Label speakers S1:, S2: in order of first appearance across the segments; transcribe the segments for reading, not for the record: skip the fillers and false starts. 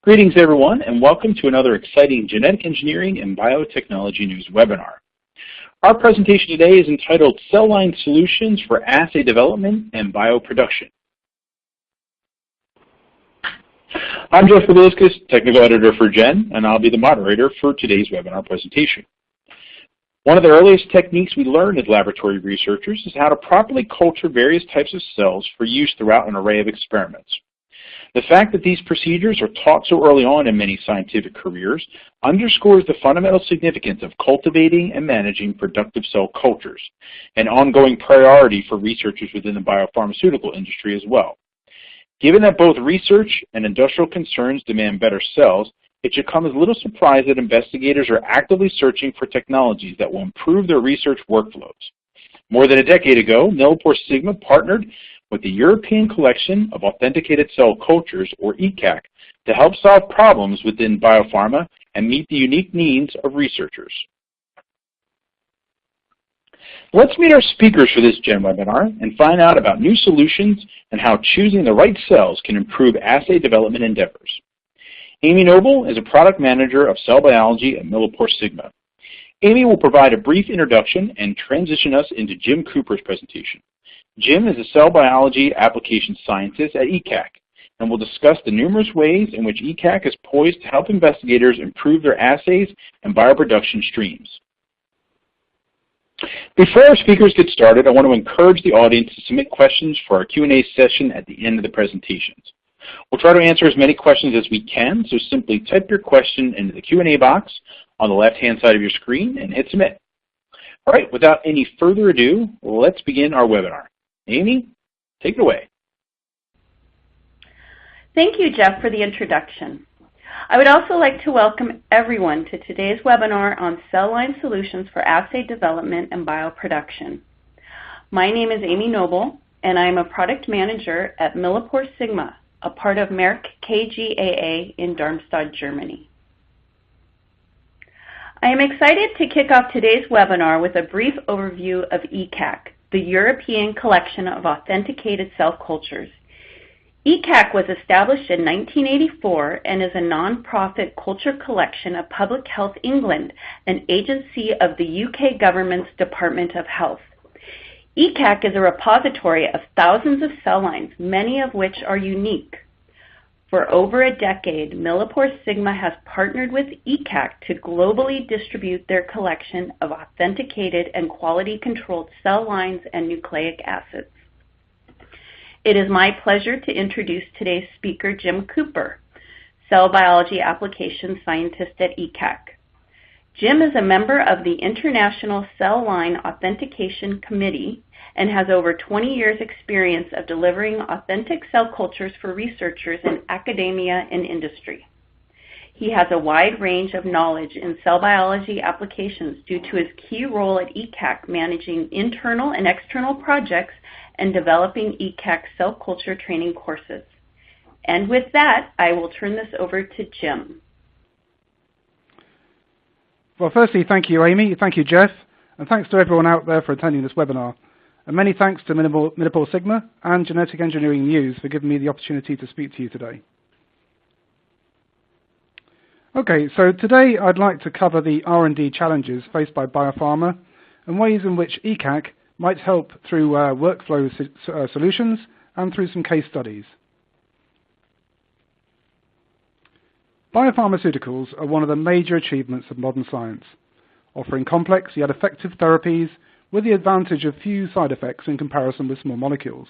S1: Greetings everyone, and welcome to another exciting Genetic Engineering and Biotechnology News webinar. Our presentation today is entitled Cell Line Solutions for Assay Development and Bioproduction. I'm Jeff Fabulskis, Technical Editor for GEN, and I'll be the moderator for today's webinar presentation. One of the earliest techniques we learned as laboratory researchers is how to properly culture various types of cells for use throughout an array of experiments. The fact that these procedures are taught so early on in many scientific careers underscores the fundamental significance of cultivating and managing productive cell cultures, an ongoing priority for researchers within the biopharmaceutical industry as well. Given that both research and industrial concerns demand better cells, it should come as little surprise that investigators are actively searching for technologies that will improve their research workflows. More than a decade ago, Millipore-Sigma partnered with the European Collection of Authenticated Cell Cultures, or ECAC, to help solve problems within biopharma and meet the unique needs of researchers. Let's meet our speakers for this GEN webinar and find out about new solutions and how choosing the right cells can improve assay development endeavors. Amy Noble is a product manager of cell biology at Millipore-Sigma. Amy will provide a brief introduction and transition us into Jim Cooper's presentation. Jim is a cell biology application scientist at ECAC and will discuss the numerous ways in which ECAC is poised to help investigators improve their assays and bioproduction streams. Before our speakers get started, I want to encourage the audience to submit questions for our Q&A session at the end of the presentations. We'll try to answer as many questions as we can, so simply type your question into the Q&A box on the left-hand side of your screen and hit submit. All right, without any further ado, let's begin our webinar. Amy, take it away.
S2: Thank you, Jeff, for the introduction. I would also like to welcome everyone to today's webinar on cell line solutions for assay development and bioproduction. My name is Amy Noble, and I am a product manager at Millipore-Sigma, a part of Merck KGaA in Darmstadt, Germany. I am excited to kick off today's webinar with a brief overview of ECAC, the European Collection of Authenticated Cell Cultures. ECAC was established in 1984 and is a non-profit culture collection of Public Health England, an agency of the UK government's Department of Health. ECAC is a repository of thousands of cell lines, many of which are unique. For over a decade, Millipore-Sigma has partnered with ECAC to globally distribute their collection of authenticated and quality-controlled cell lines and nucleic acids. It is my pleasure to introduce today's speaker, Jim Cooper, cell biology application scientist at ECAC. Jim is a member of the International Cell Line Authentication Committee and has over 20 years' experience of delivering authentic cell cultures for researchers in academia and industry. He has a wide range of knowledge in cell biology applications due to his key role at ECAC managing internal and external projects and developing ECAC cell culture training courses. And with that, I will turn this over to Jim.
S3: Well, firstly, thank you, Amy. Thank you, Jeff. And thanks to everyone out there for attending this webinar. And many thanks to Millipore-Sigma and Genetic Engineering News for giving me the opportunity to speak to you today. Okay, so today I'd like to cover the R&D challenges faced by biopharma and ways in which ECAC might help through workflow solutions and through some case studies. Biopharmaceuticals are one of the major achievements of modern science, offering complex yet effective therapies with the advantage of few side effects in comparison with small molecules.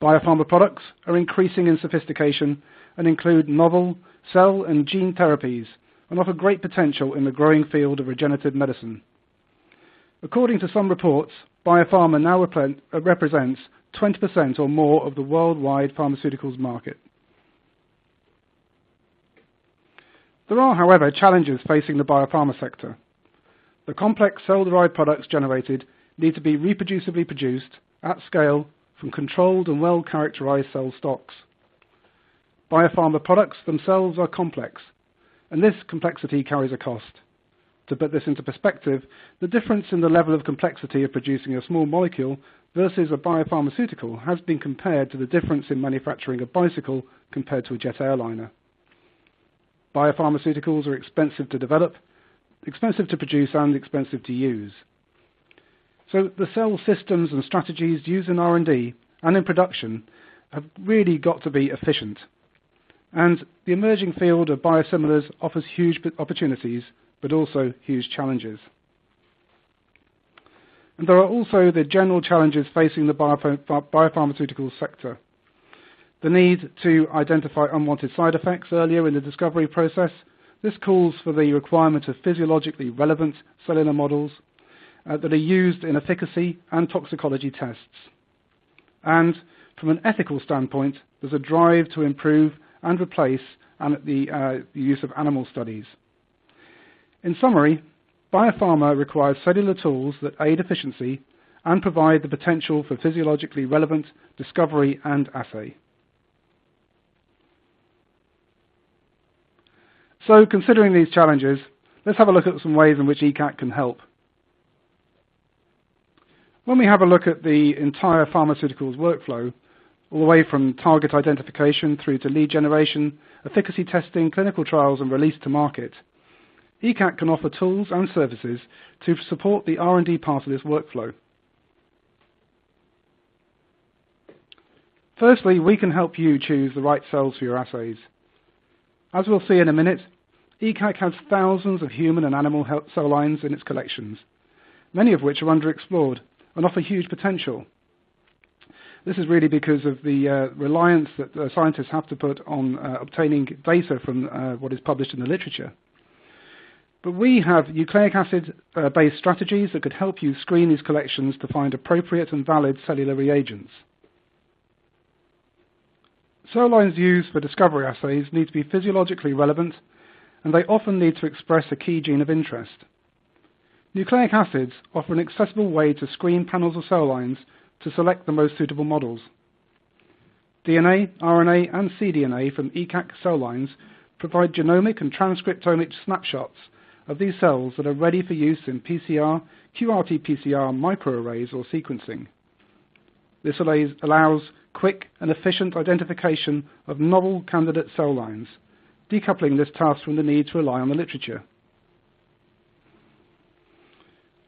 S3: Biopharma products are increasing in sophistication and include novel cell and gene therapies and offer great potential in the growing field of regenerative medicine. According to some reports, biopharma now represents 20% or more of the worldwide pharmaceuticals market. There are, however, challenges facing the biopharma sector. The complex cell-derived products generated need to be reproducibly produced at scale from controlled and well-characterized cell stocks. Biopharma products themselves are complex, and this complexity carries a cost. To put this into perspective, the difference in the level of complexity of producing a small molecule versus a biopharmaceutical has been compared to the difference in manufacturing a bicycle compared to a jet airliner. Biopharmaceuticals are expensive to develop, expensive to produce, and expensive to use. So the cell systems and strategies used in R&D and in production have really got to be efficient. And the emerging field of biosimilars offers huge opportunities, but also huge challenges. And there are also the general challenges facing the biopharmaceutical sector. The need to identify unwanted side effects earlier in the discovery process. This calls for the requirement of physiologically relevant cellular models that are used in efficacy and toxicology tests. And from an ethical standpoint, there's a drive to improve and replace the use of animal studies. In summary, biopharma requires cellular tools that aid efficiency and provide the potential for physiologically relevant discovery and assay. So, considering these challenges, let's have a look at some ways in which ECAC can help. When we have a look at the entire pharmaceuticals workflow, all the way from target identification through to lead generation, efficacy testing, clinical trials, and release to market, ECAC can offer tools and services to support the R&D part of this workflow. Firstly, we can help you choose the right cells for your assays. As we'll see in a minute, ECAC has thousands of human and animal cell lines in its collections, many of which are underexplored and offer huge potential. This is really because of the reliance that scientists have to put on obtaining data from what is published in the literature. But we have nucleic acid-based strategies that could help you screen these collections to find appropriate and valid cellular reagents. Cell lines used for discovery assays need to be physiologically relevant, and they often need to express a key gene of interest. Nucleic acids offer an accessible way to screen panels of cell lines to select the most suitable models. DNA, RNA, and cDNA from ECAC cell lines provide genomic and transcriptomic snapshots of these cells that are ready for use in PCR, qRT-PCR microarrays or sequencing. This allows quick and efficient identification of novel candidate cell lines, decoupling this task from the need to rely on the literature.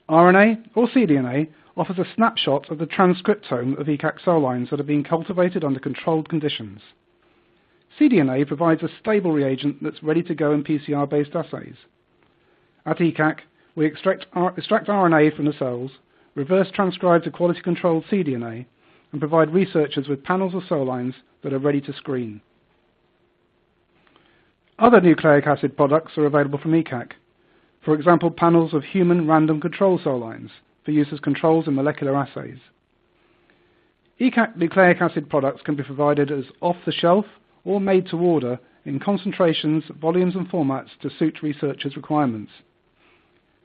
S3: RNA or cDNA offers a snapshot of the transcriptome of ECAC cell lines that are being cultivated under controlled conditions. cDNA provides a stable reagent that's ready to go in PCR-based assays. At ECAC, we extract RNA from the cells, reverse transcribe to quality-controlled cDNA, and provide researchers with panels of cell lines that are ready to screen. Other nucleic acid products are available from ECAC. For example, panels of human random control cell lines for use as controls in molecular assays. ECAC nucleic acid products can be provided as off-the-shelf or made to order in concentrations, volumes, and formats to suit researchers' requirements.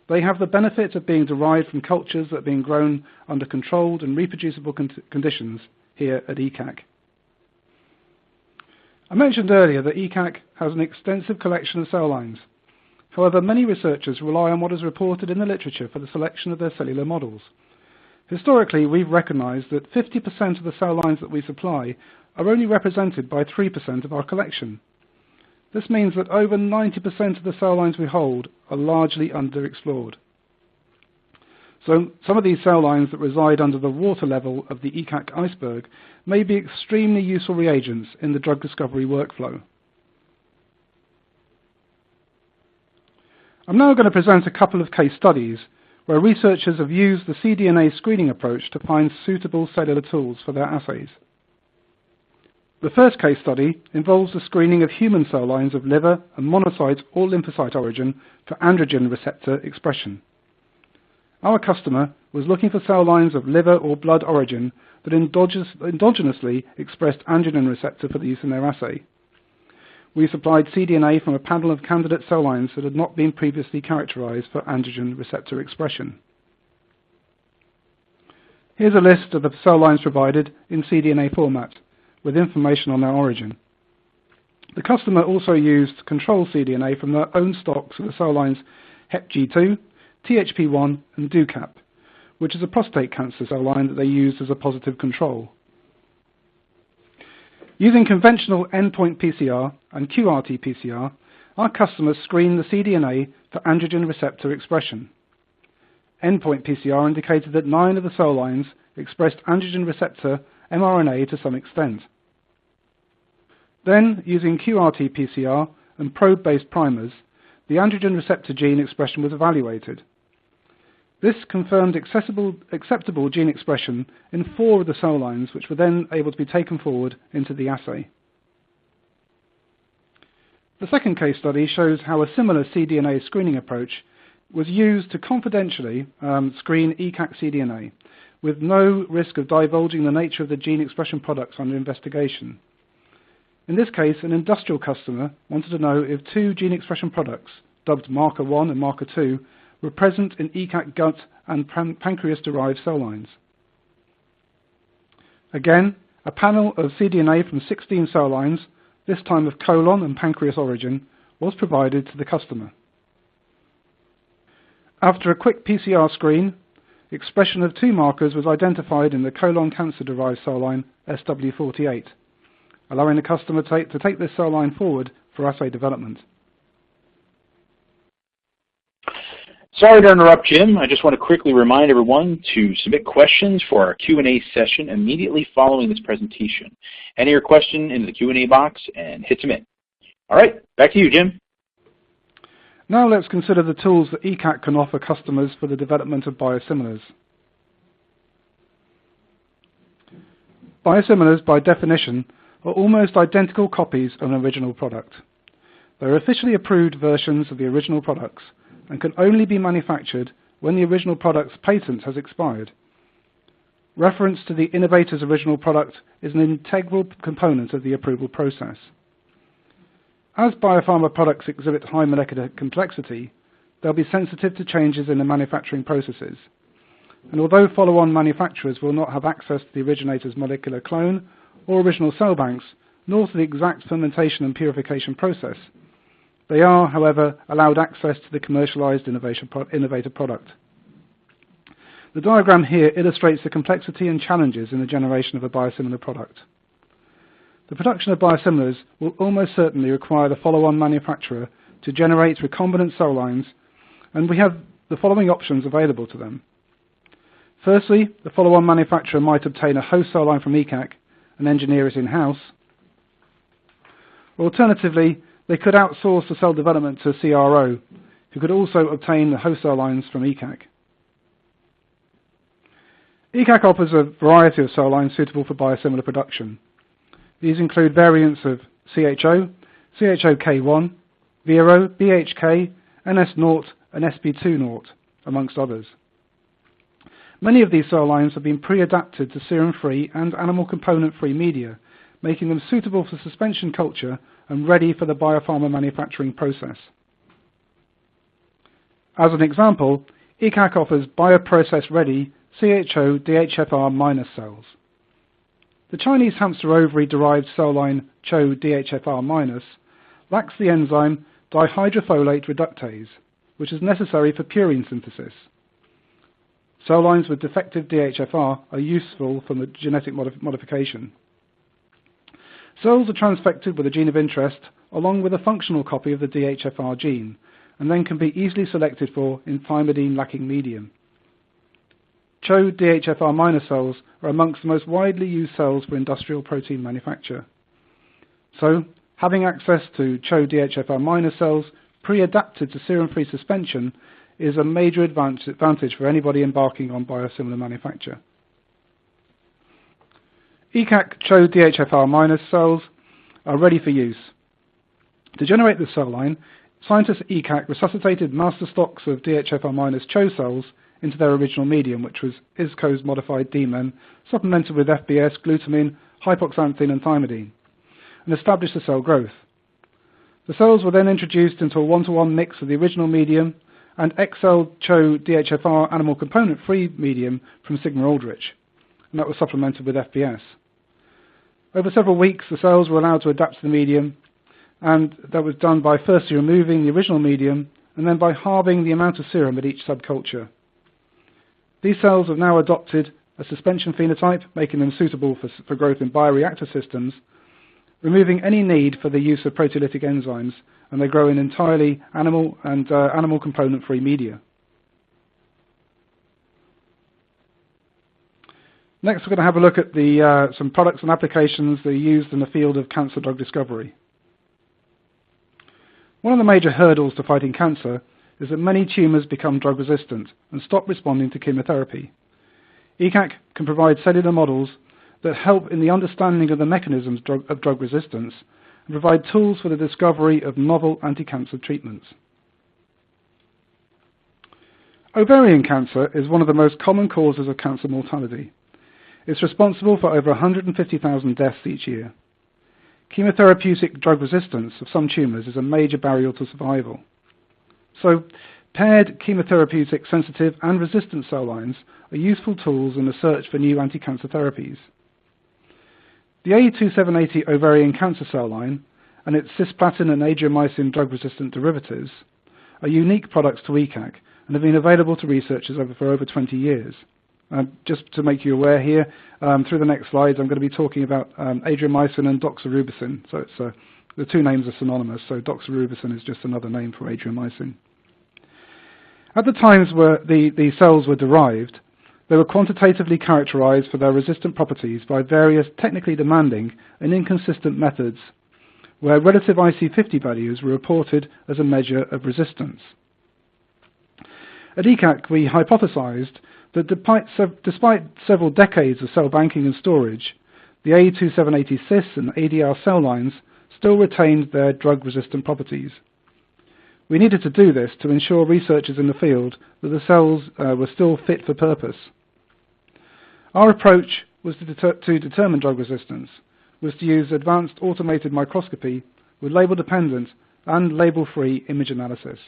S3: They have the benefit of being derived from cultures that are being grown under controlled and reproducible conditions here at ECAC. I mentioned earlier that ECAC has an extensive collection of cell lines. However, many researchers rely on what is reported in the literature for the selection of their cellular models. Historically, we've recognized that 50% of the cell lines that we supply are only represented by 3% of our collection. This means that over 90% of the cell lines we hold are largely underexplored. So some of these cell lines that reside under the water level of the ECAC iceberg may be extremely useful reagents in the drug discovery workflow. I'm now going to present a couple of case studies where researchers have used the cDNA screening approach to find suitable cellular tools for their assays. The first case study involves the screening of human cell lines of liver and monocyte or lymphocyte origin for androgen receptor expression. Our customer was looking for cell lines of liver or blood origin that endogenously expressed androgen receptor for use in their assay. We supplied cDNA from a panel of candidate cell lines that had not been previously characterized for androgen receptor expression. Here's a list of the cell lines provided in cDNA format, with information on their origin. The customer also used control cDNA from their own stocks of the cell lines HepG2, THP1, and DUCAP, which is a prostate cancer cell line that they used as a positive control. Using conventional endpoint PCR and QRT PCR, our customers screened the cDNA for androgen receptor expression. Endpoint PCR indicated that 9 of the cell lines expressed androgen receptor mRNA to some extent. Then, using QRT PCR and probe-based primers, the androgen receptor gene expression was evaluated. This confirmed acceptable gene expression in 4 of the cell lines, which were then able to be taken forward into the assay. The second case study shows how a similar cDNA screening approach was used to confidentially screen ECAC cDNA, with no risk of divulging the nature of the gene expression products under investigation. In this case, an industrial customer wanted to know if 2 gene expression products, dubbed marker 1 and marker 2, were present in ECAC gut and pancreas-derived cell lines. Again, a panel of cDNA from 16 cell lines, this time of colon and pancreas origin, was provided to the customer. After a quick PCR screen, expression of 2 markers was identified in the colon cancer-derived cell line SW48, allowing the customer to take this cell line forward for assay development.
S1: Sorry to interrupt, Jim. I just want to quickly remind everyone to submit questions for our Q&A session immediately following this presentation. Enter your question into the Q&A box and hit submit. All right, back to you, Jim.
S3: Now let's consider the tools that ECAC can offer customers for the development of biosimilars. Biosimilars, by definition, are almost identical copies of an original product. They are officially approved versions of the original products and can only be manufactured when the original product's patent has expired. Reference to the innovator's original product is an integral component of the approval process. As biopharma products exhibit high molecular complexity, they'll be sensitive to changes in the manufacturing processes. And although follow-on manufacturers will not have access to the originator's molecular clone or original cell banks, nor to the exact fermentation and purification process, they are, however, allowed access to the commercialized innovator product. The diagram here illustrates the complexity and challenges in the generation of a biosimilar product. The production of biosimilars will almost certainly require the follow-on manufacturer to generate recombinant cell lines, and we have the following options available to them. Firstly, the follow-on manufacturer might obtain a host cell line from ECAC and engineer it in-house. Alternatively, they could outsource the cell development to a CRO, who could also obtain the host cell lines from ECAC. ECAC offers a variety of cell lines suitable for biosimilar production. These include variants of CHO, CHOK1, Vero, BHK, NS0, and SP2-0, amongst others. Many of these cell lines have been pre-adapted to serum-free and animal component-free media, making them suitable for suspension culture and ready for the biopharma manufacturing process. As an example, ECAC offers bioprocess-ready CHO-DHFR- cells. The Chinese hamster ovary-derived cell line CHO-DHFR- lacks the enzyme dihydrofolate reductase, which is necessary for purine synthesis. Cell lines with defective DHFR are useful for genetic modification. Cells are transfected with a gene of interest along with a functional copy of the DHFR gene, and then can be easily selected for in thymidine-lacking medium. CHO-DHFR- cells are amongst the most widely used cells for industrial protein manufacture. So, having access to CHO-DHFR- cells pre-adapted to serum-free suspension is a major advantage for anybody embarking on biosimilar manufacture. ECAC CHO-DHFR- cells are ready for use. To generate the cell line, scientists at ECAC resuscitated master stocks of DHFR- CHO cells into their original medium, which was ISCO's modified D-men, supplemented with FBS, glutamine, hypoxanthine, and thymidine, and established the cell growth. The cells were then introduced into a 1-to-1 mix of the original medium and XL CHO-DHFR animal component-free medium from Sigma Aldrich, and that was supplemented with FBS. Over several weeks, the cells were allowed to adapt to the medium, and that was done by firstly removing the original medium and then by halving the amount of serum at each subculture. These cells have now adopted a suspension phenotype, making them suitable for growth in bioreactor systems, removing any need for the use of proteolytic enzymes, and they grow in entirely animal and animal component-free media. Next, we're going to have a look at some products and applications that are used in the field of cancer drug discovery. One of the major hurdles to fighting cancer is that many tumours become drug resistant and stop responding to chemotherapy. ECAC can provide cellular models that help in the understanding of the mechanisms of drug resistance and provide tools for the discovery of novel anti-cancer treatments. Ovarian cancer is one of the most common causes of cancer mortality. It's responsible for over 150,000 deaths each year. Chemotherapeutic drug resistance of some tumours is a major barrier to survival. So, paired chemotherapeutic sensitive and resistant cell lines are useful tools in the search for new anti-cancer therapies. The A2780 ovarian cancer cell line and its cisplatin and adriamycin drug-resistant derivatives are unique products to ECAC and have been available to researchers for over 20 years. Just to make you aware here, through the next slides, I'm going to be talking about adriamycin and doxorubicin. So the two names are synonymous, so doxorubicin is just another name for adriamycin. At the times where the cells were derived, they were quantitatively characterized for their resistant properties by various technically demanding and inconsistent methods, where relative IC50 values were reported as a measure of resistance. At ECAC, we hypothesized that despite several decades of cell banking and storage, the A2780 cis and ADR cell lines still retained their drug-resistant properties. We needed to do this to ensure researchers in the field that the cells were still fit for purpose. Our approach was to determine drug resistance, was to use advanced automated microscopy with label-dependent and label-free image analysis.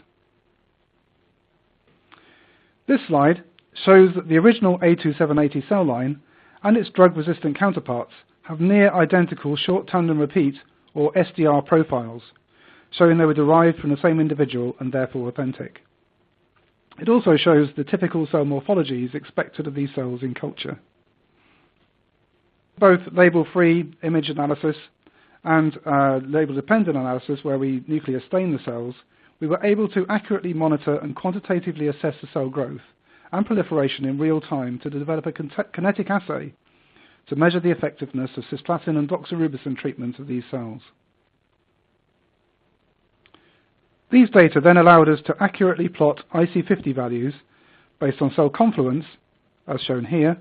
S3: This slide shows that the original A2780 cell line and its drug-resistant counterparts have near identical short tandem repeat, or SDR profiles, showing they were derived from the same individual and therefore authentic. It also shows the typical cell morphologies expected of these cells in culture. Both label-free image analysis and label-dependent analysis, where we nuclear stain the cells, we were able to accurately monitor and quantitatively assess the cell growth and proliferation in real time to develop a kinetic assay to measure the effectiveness of cisplatin and doxorubicin treatment of these cells. These data then allowed us to accurately plot IC50 values based on cell confluence, as shown here,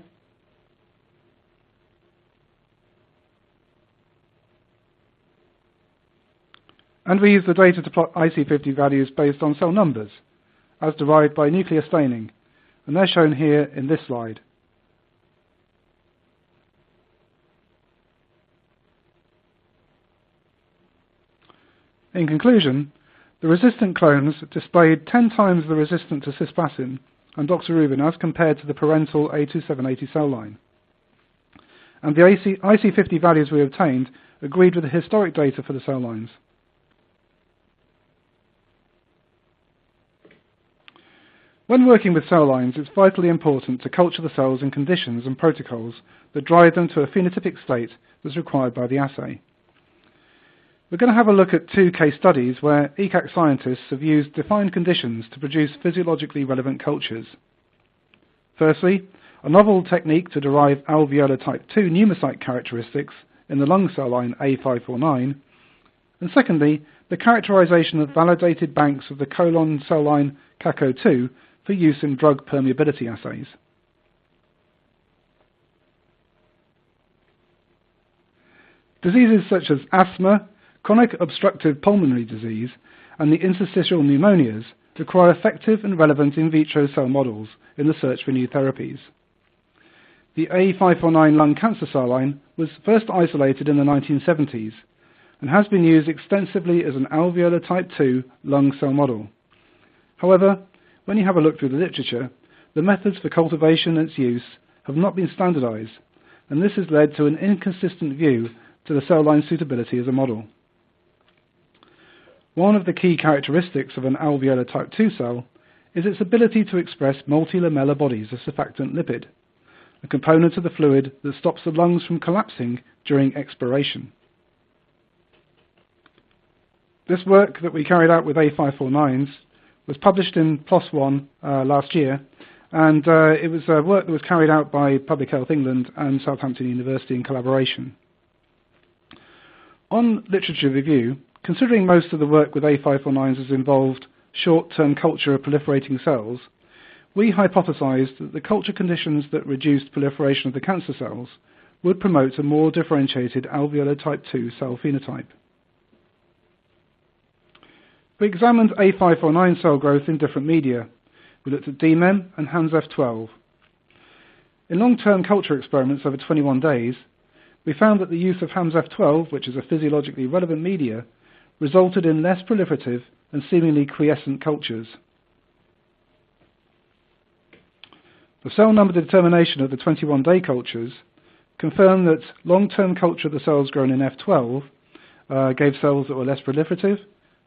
S3: and we use the data to plot IC50 values based on cell numbers, as derived by nuclear staining, and they're shown here in this slide. In conclusion, the resistant clones displayed 10 times the resistance to cisplatin and doxorubicin as compared to the parental A2780 cell line. And the IC50 values we obtained agreed with the historic data for the cell lines. When working with cell lines, it's vitally important to culture the cells in conditions and protocols that drive them to a phenotypic state that's required by the assay. We're going to have a look at two case studies where ECAC scientists have used defined conditions to produce physiologically relevant cultures. Firstly, a novel technique to derive alveolar type 2 pneumocyte characteristics in the lung cell line A549, and secondly, the characterization of validated banks of the colon cell line CACO2 for use in drug permeability assays. Diseases such as asthma, chronic obstructive pulmonary disease, and the interstitial pneumonias require effective and relevant in vitro cell models in the search for new therapies. The A549 lung cancer cell line was first isolated in the 1970s and has been used extensively as an alveolar type 2 lung cell model. However, when you have a look through the literature, the methods for cultivation and its use have not been standardized, and this has led to an inconsistent view to the cell line suitability as a model. One of the key characteristics of an alveolar type 2 cell is its ability to express multilamellar bodies of surfactant lipid, a component of the fluid that stops the lungs from collapsing during expiration. This work that we carried out with A549s was published in PLOS One last year, and it was work that was carried out by Public Health England and Southampton University in collaboration. On literature review, considering most of the work with A549s has involved short-term culture of proliferating cells, we hypothesized that the culture conditions that reduced proliferation of the cancer cells would promote a more differentiated alveolar type II cell phenotype. We examined A549 cell growth in different media. We looked at DMEM and HANS-F12. In long-term culture experiments over 21 days, we found that the use of HANS-F12, which is a physiologically relevant media, resulted in less proliferative and seemingly quiescent cultures. The cell number determination of the 21-day cultures confirmed that long-term culture of the cells grown in F12 gave cells that were less proliferative,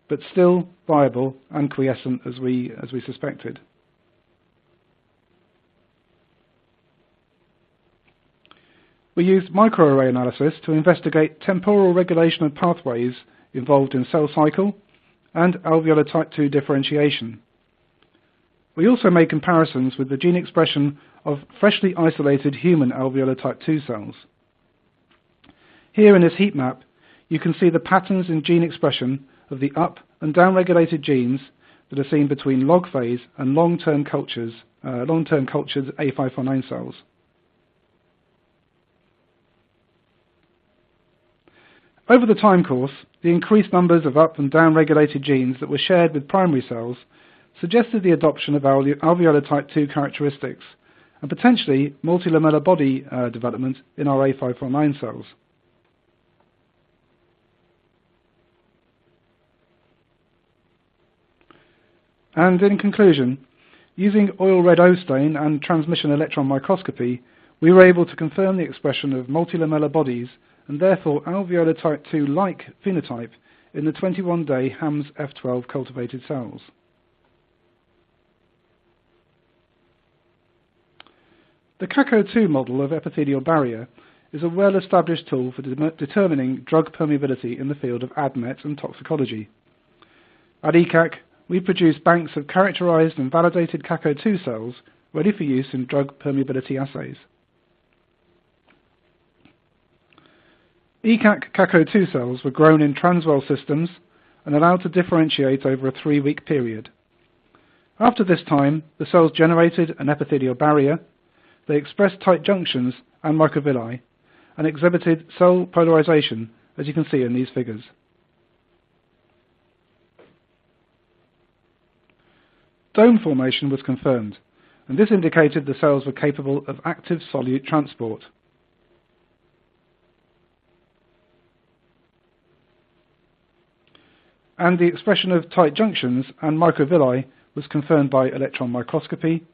S3: but still viable and quiescent as we suspected. We used microarray analysis to investigate temporal regulation of pathways involved in cell cycle and alveolar type II differentiation. We also made comparisons with the gene expression of freshly isolated human alveolar type II cells. Here in this heat map, you can see the patterns in gene expression of the up and down regulated genes that are seen between log phase and long-term cultured A549 cells. Over the time course, the increased numbers of up and down regulated genes that were shared with primary cells suggested the adoption of alveolar type II characteristics and potentially multilamellar body development in our A549 cells. And in conclusion, using oil red O stain and transmission electron microscopy, we were able to confirm the expression of multilamellar bodies and therefore alveolar type II-like phenotype in the 21-day HANS-F12 cultivated cells. The CACO2 model of epithelial barrier is a well-established tool for determining drug permeability in the field of ADMET and toxicology. At ECAC, we produce banks of characterized and validated CACO2 cells ready for use in drug permeability assays. ECAC CACO2 cells were grown in transwell systems and allowed to differentiate over a 3-week period. After this time, the cells generated an epithelial barrier, they expressed tight junctions and microvilli, and exhibited cell polarization, as you can see in these figures. Dome formation was confirmed, and this indicated the cells were capable of active solute transport. And the expression of tight junctions and microvilli was confirmed by electron microscopy,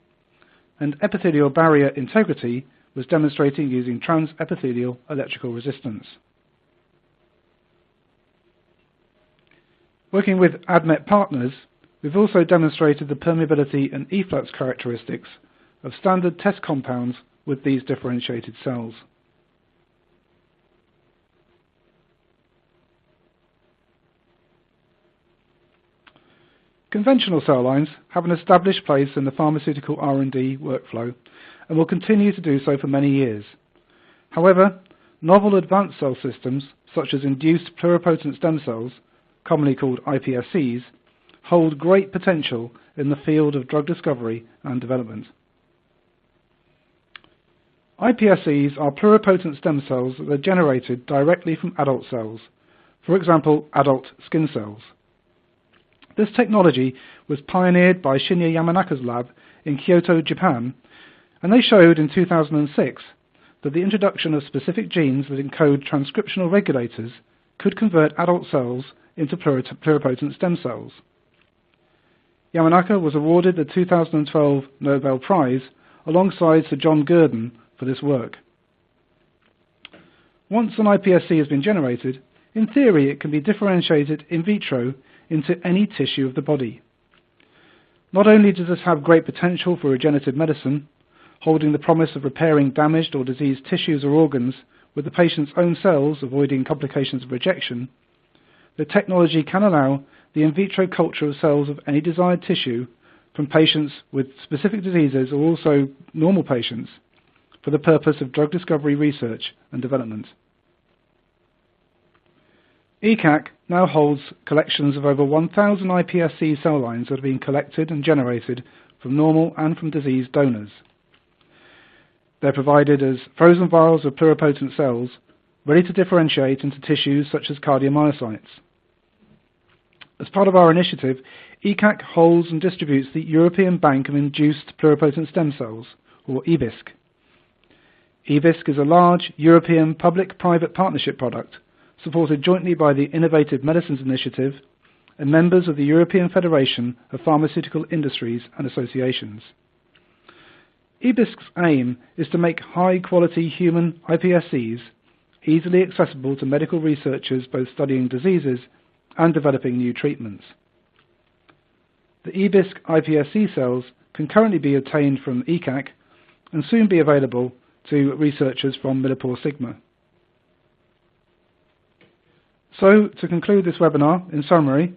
S3: and epithelial barrier integrity was demonstrated using transepithelial electrical resistance. Working with ADMET partners, we've also demonstrated the permeability and efflux characteristics of standard test compounds with these differentiated cells. Conventional cell lines have an established place in the pharmaceutical R&D workflow and will continue to do so for many years. However, novel advanced cell systems, such as induced pluripotent stem cells, commonly called iPSCs, hold great potential in the field of drug discovery and development. iPSCs are pluripotent stem cells that are generated directly from adult cells, for example, adult skin cells. This technology was pioneered by Shinya Yamanaka's lab in Kyoto, Japan, and they showed in 2006 that the introduction of specific genes that encode transcriptional regulators could convert adult cells into pluripotent stem cells. Yamanaka was awarded the 2012 Nobel Prize alongside Sir John Gurdon for this work. Once an iPSC has been generated, in theory it can be differentiated in vitro into any tissue of the body. Not only does this have great potential for regenerative medicine, holding the promise of repairing damaged or diseased tissues or organs with the patient's own cells, avoiding complications of rejection, the technology can allow the in vitro culture of cells of any desired tissue from patients with specific diseases or also normal patients for the purpose of drug discovery research and development. ECAC now holds collections of over 1,000 iPSC cell lines that are being collected and generated from normal and from diseased donors. They're provided as frozen vials of pluripotent cells ready to differentiate into tissues such as cardiomyocytes. As part of our initiative, ECAC holds and distributes the European Bank of Induced Pluripotent Stem Cells, or EBISC. EBISC is a large European public-private partnership product supported jointly by the Innovative Medicines Initiative and members of the European Federation of Pharmaceutical Industries and Associations. EBISC's aim is to make high-quality human iPSCs easily accessible to medical researchers both studying diseases and developing new treatments. The EBISC iPSC cells can currently be obtained from ECAC and soon be available to researchers from MilliporeSigma. So, to conclude this webinar, in summary,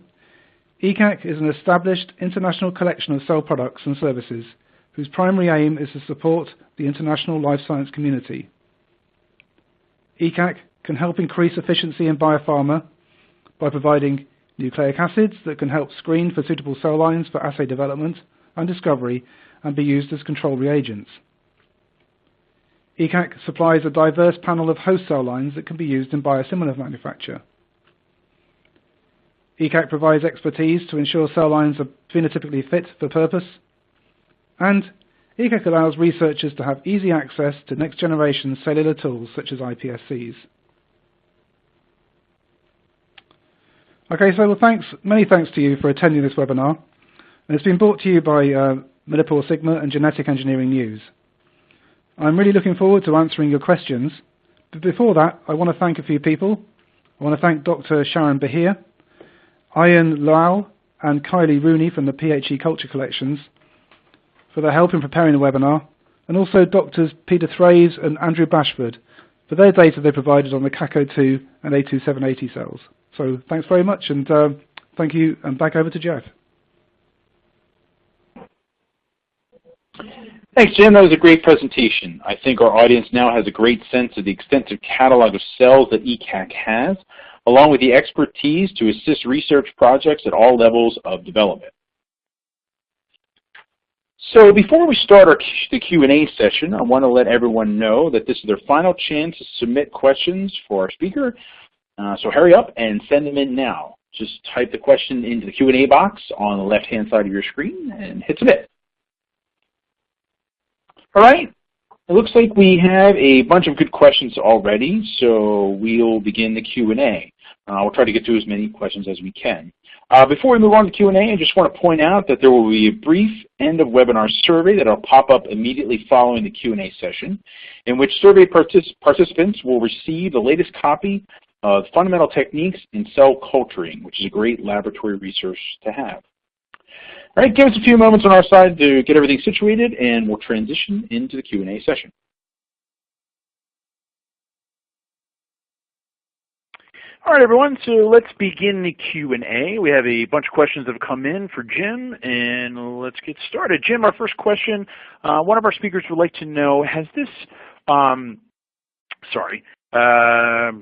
S3: ECAC is an established international collection of cell products and services whose primary aim is to support the international life science community. ECAC can help increase efficiency in biopharma by providing nucleic acids that can help screen for suitable cell lines for assay development and discovery and be used as control reagents. ECAC supplies a diverse panel of host cell lines that can be used in biosimilar manufacture. ECAC provides expertise to ensure cell lines are phenotypically fit for purpose, and ECAC allows researchers to have easy access to next-generation cellular tools such as iPSCs. Okay, so many thanks to you for attending this webinar, and it's been brought to you by MilliporeSigma and Genetic Engineering News. I'm really looking forward to answering your questions, but before that, I want to thank a few people. I want to thank Dr. Sharon Bahir, Ian Lowell, and Kylie Rooney from the PHE Culture Collections for their help in preparing the webinar, and also Drs. Peter Thraves and Andrew Bashford for their data they provided on the CACO2 and A2780 cells. So thanks very much, and thank you, and back over to Jeff.
S1: Thanks, Jim. That was a great presentation. I think our audience now has a great sense of the extensive catalog of cells that ECAC has, along with the expertise to assist research projects at all levels of development. So before we start the Q&A session, I want to let everyone know that this is their final chance to submit questions for our speaker. So hurry up and send them in now. Just type the question into the Q&A box on the left-hand side of your screen and hit submit. All right, it looks like we have a bunch of good questions already, so we'll begin the Q&A. We'll try to get to as many questions as we can. Before we move on to Q&A, I just want to point out that there will be a brief end-of-webinar survey that will pop up immediately following the Q&A session, in which survey participants will receive the latest copy of Fundamental Techniques in Cell Culturing, which is a great laboratory research to have. All right, give us a few moments on our side to get everything situated, and we'll transition into the Q&A session. All right, everyone, so let's begin the Q&A. We have a bunch of questions that have come in for Jim, and let's get started. Jim, our first question, one of our speakers would like to know, has this, I'm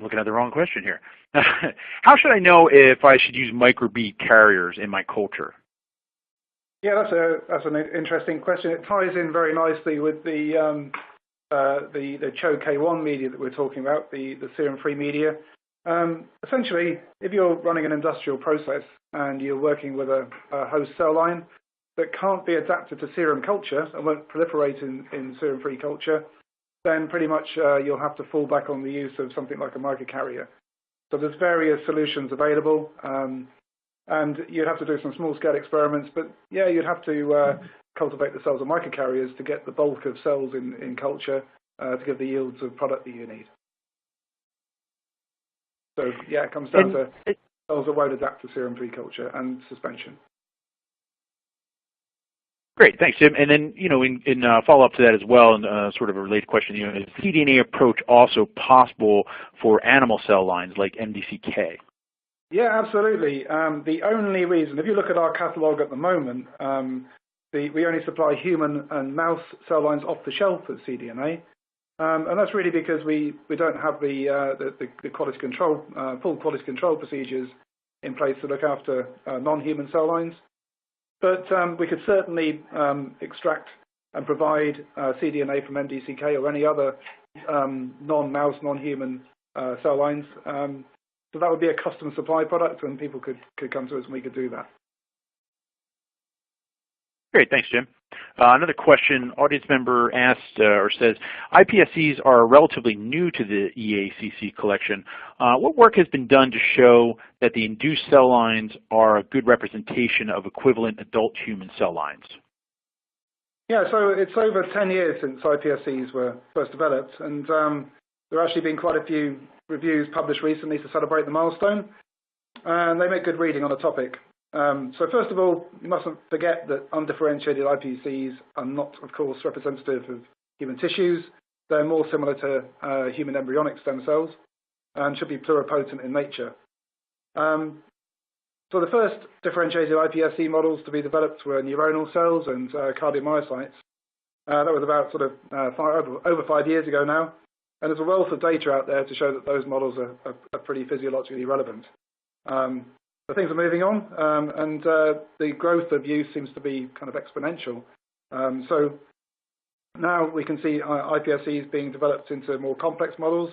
S1: looking at the wrong question here. How should I know if I should use microbead carriers in my culture?
S3: Yeah, that's an interesting question. It ties in very nicely with the CHO-K1 media that we're talking about, the serum-free media. Essentially, if you're running an industrial process and you're working with a host cell line that can't be adapted to serum culture and won't proliferate in serum-free culture, then pretty much you'll have to fall back on the use of something like a microcarrier. So there's various solutions available. And you'd have to do some small-scale experiments, but yeah, you'd have to cultivate the cells of microcarriers to get the bulk of cells in culture to give the yields of product that you need. So yeah, it comes down to cells that won't adapt to serum-free culture and suspension.
S1: Great, thanks, Jim. And then, in follow-up to that as well, and sort of a related question, is the cDNA approach also possible for animal cell lines like MDCK?
S3: Yeah, absolutely. The only reason, if you look at our catalog at the moment, we only supply human and mouse cell lines off the shelf as cDNA, and that's really because we don't have the quality control, full quality control procedures in place to look after non-human cell lines. But we could certainly extract and provide cDNA from MDCK or any other non-mouse, non-human cell lines. So that would be a custom supply product, and people could come to us and we could do that.
S1: Great, thanks, Jim. Another question, audience member asked or says, iPSCs are relatively new to the EACC collection. What work has been done to show that the induced cell lines are a good representation of equivalent adult human cell lines?
S3: Yeah, so it's over 10 years since iPSCs were first developed, and there have actually been quite a few reviews published recently to celebrate the milestone, and they make good reading on the topic. So first of all, you mustn't forget that undifferentiated iPSCs are not, of course, representative of human tissues. They're more similar to human embryonic stem cells and should be pluripotent in nature. So the first differentiated iPSC models to be developed were neuronal cells and cardiomyocytes. That was about sort of over 5 years ago now. And there's a wealth of data out there to show that those models are pretty physiologically relevant. But things are moving on, and the growth of use seems to be kind of exponential. So now we can see iPSCs being developed into more complex models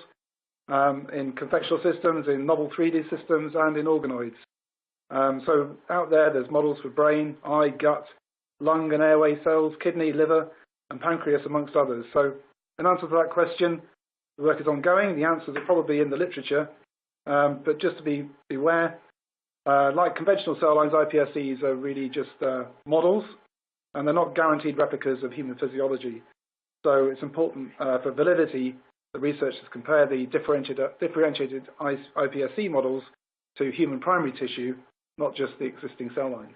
S3: in convectional systems, in novel 3D systems, and in organoids. So out there's models for brain, eye, gut, lung and airway cells, kidney, liver, and pancreas, amongst others. So in answer to that question, the work is ongoing. The answers are probably in the literature, but just to be aware, like conventional cell lines, iPSCs are really just models, and they're not guaranteed replicas of human physiology. So it's important for validity that researchers compare the differentiated iPSC models to human primary tissue, not just the existing cell lines.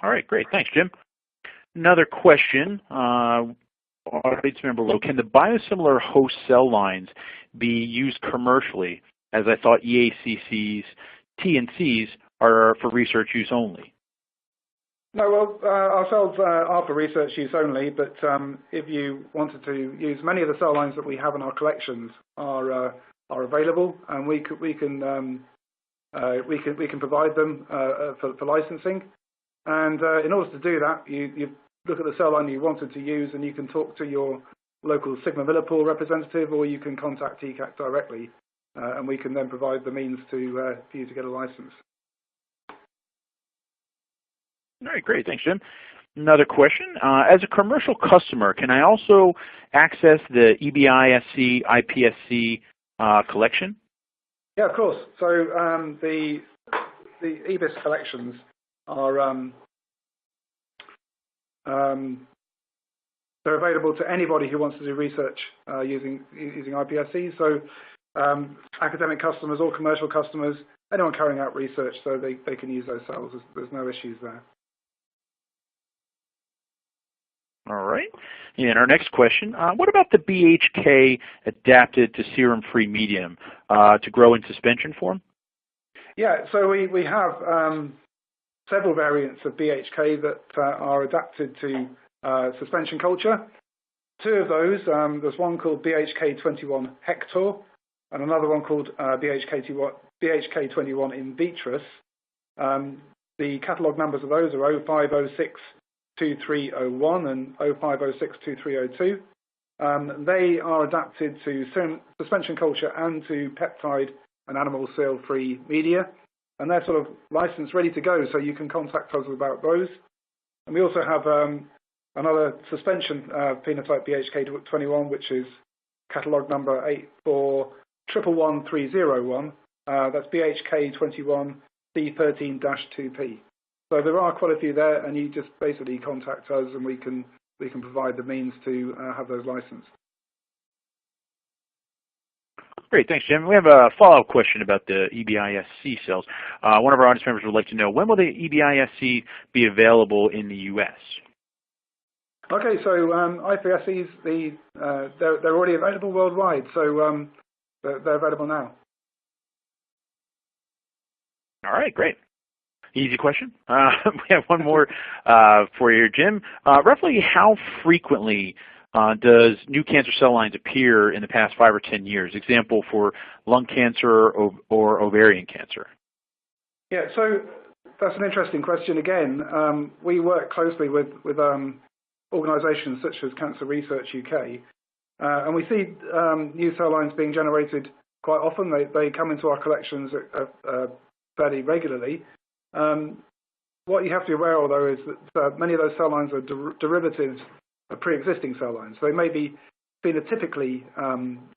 S1: All right, great. Thanks, Jim. Another question. Audience member, can the biosimilar host cell lines be used commercially? As I thought EACCs, TNCs are for research use only.
S3: No, well, our cells are for research use only, but if you wanted to use many of the cell lines that we have in our collections are available, and we can provide them for licensing. And in order to do that, you look at the cell line you wanted to use, and you can talk to your local Sigma Millipore representative, or you can contact ECAC directly. And we can then provide the means for you to get a license.
S1: All right, great. Thanks, Jim. Another question. As a commercial customer, can I also access the EBI-SC iPSC collection?
S3: Yeah, of course. So the EBIS collections are they're available to anybody who wants to do research using iPSCs. So academic customers or commercial customers, anyone carrying out research, so they can use those cells. There's no issues there.
S1: All right. And our next question, what about the BHK adapted to serum-free medium to grow in suspension form?
S3: Yeah, so we have several variants of BHK that are adapted to suspension culture. Two of those, there's one called BHK21 Hector, and another one called BHK21 in vitris. The catalogue numbers of those are 05062301 and 05062302. They are adapted to suspension culture and to peptide and animal cell-free media, and they're sort of licensed, ready to go, so you can contact us about those. And we also have another suspension phenotype BHK21, which is catalogue number 8411301. That's BHK21 C13-2P. So there are quite a few there, and you just basically contact us, and we can provide the means to have those licensed.
S1: Great, thanks, Jim. We have a follow-up question about the EBISC cells. One of our audience members would like to know, when will the EBISC be available in the U.S.?
S3: Okay, so iPSCs, they're already available worldwide, so they're available now.
S1: All right, great. Easy question. We have one more for you, Jim. Roughly how frequently does new cancer cell lines appear in the past 5 or 10 years? Example for lung cancer or ovarian cancer.
S3: Yeah, so that's an interesting question again. We work closely with organisations such as Cancer Research UK, and we see new cell lines being generated quite often. They come into our collections fairly regularly. What you have to be aware of, though, is that many of those cell lines are derivatives of pre-existing cell lines. So they may be phenotypically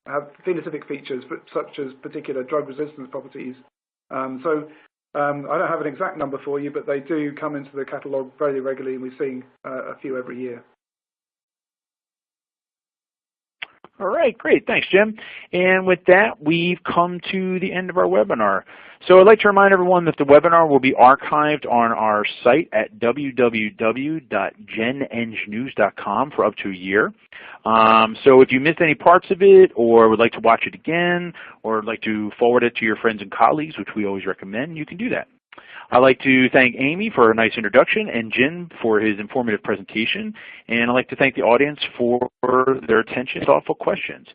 S3: have phenotypic features, such as particular drug resistance properties. I don't have an exact number for you, but they do come into the catalogue very regularly, and we're seeing a few every year.
S1: All right, great. Thanks, Jim. And with that, we've come to the end of our webinar. So I'd like to remind everyone that the webinar will be archived on our site at www.genengnews.com for up to a year. So if you missed any parts of it or would like to watch it again or would like to forward it to your friends and colleagues, which we always recommend, you can do that. I'd like to thank Amy for a nice introduction and Jim for his informative presentation. And I'd like to thank the audience for their attention and thoughtful questions.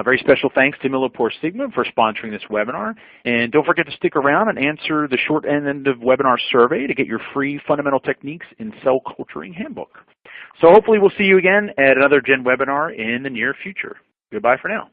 S1: Very special thanks to Millipore Sigma for sponsoring this webinar. And don't forget to stick around and answer the short end of webinar survey to get your free Fundamental Techniques in Cell Culturing Handbook. So hopefully we'll see you again at another Gen webinar in the near future. Goodbye for now.